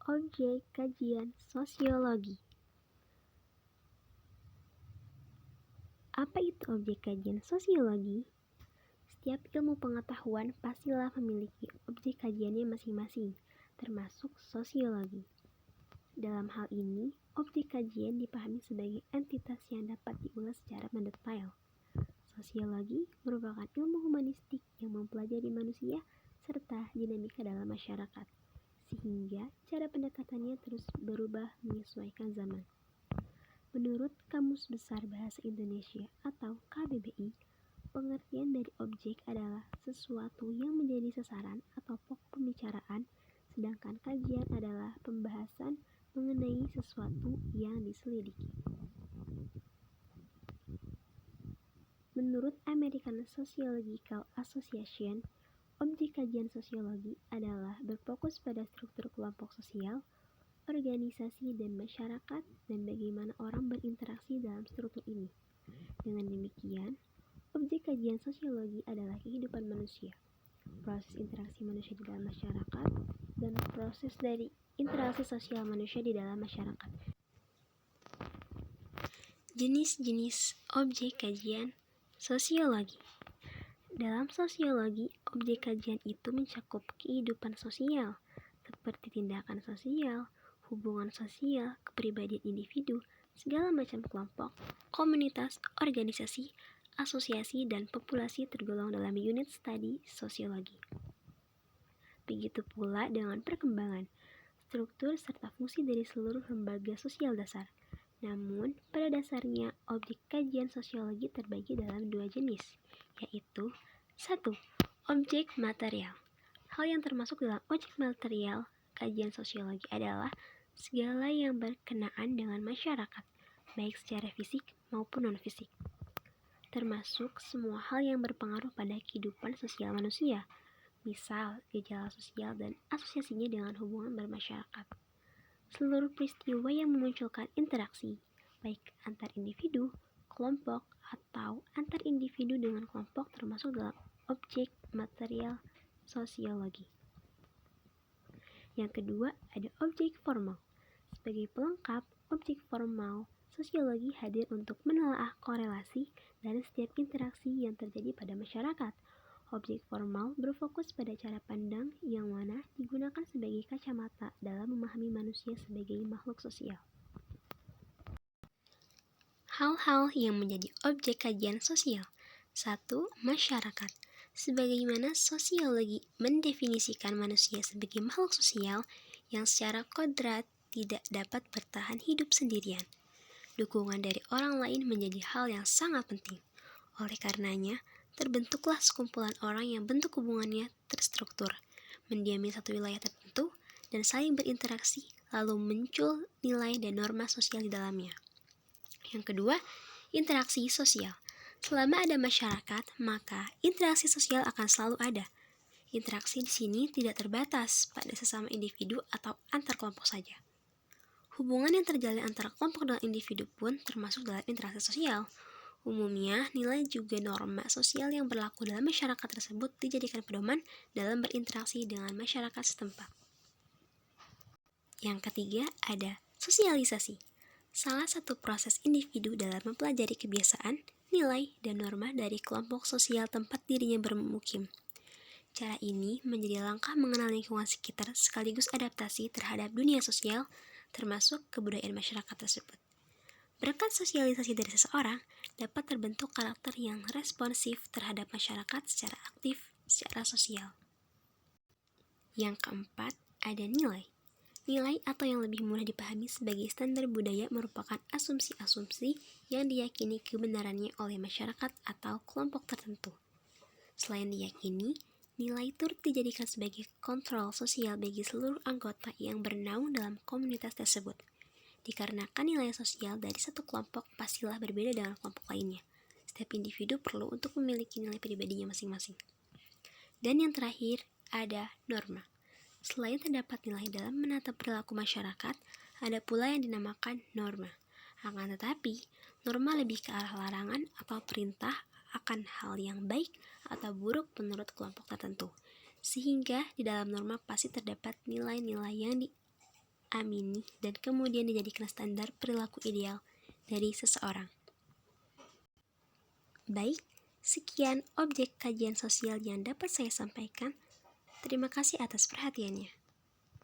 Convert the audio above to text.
Objek kajian sosiologi. Apa itu objek kajian sosiologi? Setiap ilmu pengetahuan pastilah memiliki objek kajiannya masing-masing, termasuk sosiologi. Dalam hal ini, objek kajian dipahami sebagai entitas yang dapat diulas secara mendetail. Sosiologi merupakan ilmu humanistik yang mempelajari manusia serta dinamika dalam masyarakat, sehingga cara pendekatannya terus berubah menyesuaikan zaman. Menurut Kamus Besar Bahasa Indonesia atau KBBI, pengertian dari objek adalah sesuatu yang menjadi sasaran atau pokok pembicaraan, sedangkan kajian adalah pembahasan mengenai sesuatu yang diselidiki. Menurut American Sociological Association, objek kajian sosiologi adalah berfokus pada struktur kelompok sosial, organisasi, dan masyarakat, dan bagaimana orang berinteraksi dalam struktur ini. Dengan demikian, objek kajian sosiologi adalah kehidupan manusia, proses interaksi manusia di dalam masyarakat, dan proses dari interaksi sosial manusia di dalam masyarakat. Jenis-jenis objek kajian sosiologi. Dalam sosiologi, objek kajian itu mencakup kehidupan sosial, seperti tindakan sosial, hubungan sosial, kepribadian individu, segala macam kelompok, komunitas, organisasi, asosiasi, dan populasi tergolong dalam unit studi sosiologi. Begitu pula dengan perkembangan, struktur, serta fungsi dari seluruh lembaga sosial dasar. Namun, pada dasarnya, objek kajian sosiologi terbagi dalam dua jenis, yaitu 1. Objek material. Hal yang termasuk dalam objek material kajian sosiologi adalah segala yang berkenaan dengan masyarakat, baik secara fisik maupun non-fisik, termasuk semua hal yang berpengaruh pada kehidupan sosial manusia, misal gejala sosial dan asosiasinya dengan hubungan bermasyarakat. Seluruh peristiwa yang memunculkan interaksi, baik antar individu, kelompok, atau antar individu dengan kelompok termasuk dalam objek material sosiologi. Yang kedua, ada objek formal. Sebagai pelengkap, objek formal sosiologi hadir untuk menelaah korelasi dari setiap interaksi yang terjadi pada masyarakat. Objek formal berfokus pada cara pandang yang mana digunakan sebagai kacamata dalam memahami manusia sebagai makhluk sosial. Hal-hal yang menjadi objek kajian sosial. 1. Masyarakat. Sebagaimana sosiologi mendefinisikan manusia sebagai makhluk sosial yang secara kodrat tidak dapat bertahan hidup sendirian. Dukungan dari orang lain menjadi hal yang sangat penting. Oleh karenanya, terbentuklah sekumpulan orang yang bentuk hubungannya terstruktur, mendiami satu wilayah tertentu, dan saling berinteraksi, lalu muncul nilai dan norma sosial di dalamnya. Yang kedua, interaksi sosial. Selama ada masyarakat, maka interaksi sosial akan selalu ada. Interaksi di sini tidak terbatas pada sesama individu atau antar kelompok saja. Hubungan yang terjalin antara kelompok dengan individu pun termasuk dalam interaksi sosial. Umumnya, nilai juga norma sosial yang berlaku dalam masyarakat tersebut dijadikan pedoman dalam berinteraksi dengan masyarakat setempat. Yang ketiga, ada sosialisasi. Salah satu proses individu dalam mempelajari kebiasaan, nilai, dan norma dari kelompok sosial tempat dirinya bermukim. Cara ini menjadi langkah mengenal lingkungan sekitar sekaligus adaptasi terhadap dunia sosial, termasuk kebudayaan masyarakat tersebut. Berkat sosialisasi dari seseorang, dapat terbentuk karakter yang responsif terhadap masyarakat secara aktif, secara sosial. Yang keempat, ada nilai. Nilai atau yang lebih mudah dipahami sebagai standar budaya merupakan asumsi-asumsi yang diyakini kebenarannya oleh masyarakat atau kelompok tertentu. Selain diyakini, nilai turut dijadikan sebagai kontrol sosial bagi seluruh anggota yang bernaung dalam komunitas tersebut. Dikarenakan nilai sosial dari satu kelompok pastilah berbeda dengan kelompok lainnya. Setiap individu perlu untuk memiliki nilai pribadinya masing-masing. Dan yang terakhir, ada norma. Selain terdapat nilai dalam menata perilaku masyarakat, ada pula yang dinamakan norma. Akan tetapi, norma lebih ke arah larangan atau perintah akan hal yang baik atau buruk menurut kelompok tertentu. Sehingga di dalam norma pasti terdapat nilai-nilai yang amini, dan kemudian dijadikan standar perilaku ideal dari seseorang. Baik, sekian objek kajian sosial yang dapat saya sampaikan. Terima kasih atas perhatiannya.